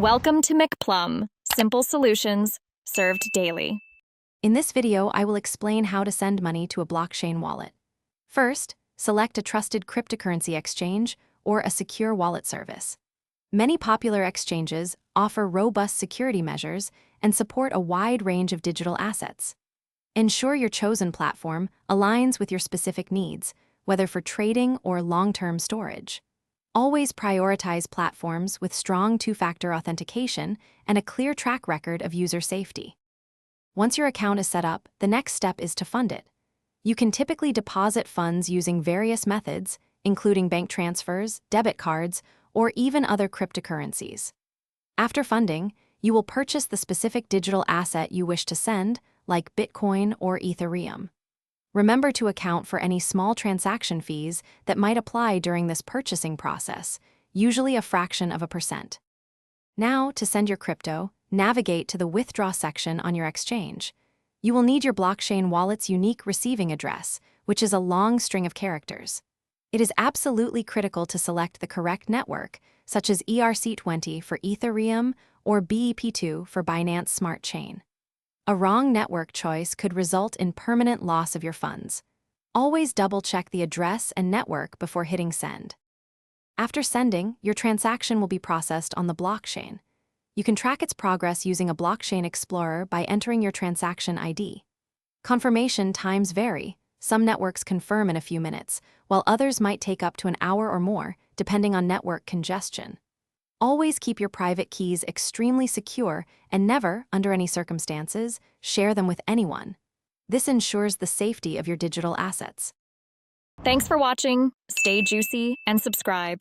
Welcome to McPlum, simple solutions served daily. In this video, I will explain how to send money to a blockchain wallet. First, select a trusted cryptocurrency exchange or a secure wallet service. Many popular exchanges offer robust security measures and support a wide range of digital assets. Ensure your chosen platform aligns with your specific needs, whether for trading or long-term storage. Always prioritize platforms with strong two-factor authentication and a clear track record of user safety. Once your account is set up, the next step is to fund it. You can typically deposit funds using various methods, including bank transfers, debit cards, or even other cryptocurrencies. After funding, you will purchase the specific digital asset you wish to send, like Bitcoin or Ethereum. Remember to account for any small transaction fees that might apply during this purchasing process, usually a fraction of a percent. Now, to send your crypto, navigate to the Withdraw section on your exchange. You will need your blockchain wallet's unique receiving address, which is a long string of characters. It is absolutely critical to select the correct network, such as ERC20 for Ethereum or BEP2 for Binance Smart Chain. A wrong network choice could result in permanent loss of your funds. Always double-check the address and network before hitting send. After sending, your transaction will be processed on the blockchain. You can track its progress using a blockchain explorer by entering your transaction ID. Confirmation times vary. Some networks confirm in a few minutes, while others might take up to an hour or more, depending on network congestion. Always keep your private keys extremely secure and never, under any circumstances, share them with anyone. This ensures the safety of your digital assets. Thanks for watching. Stay juicy and subscribe.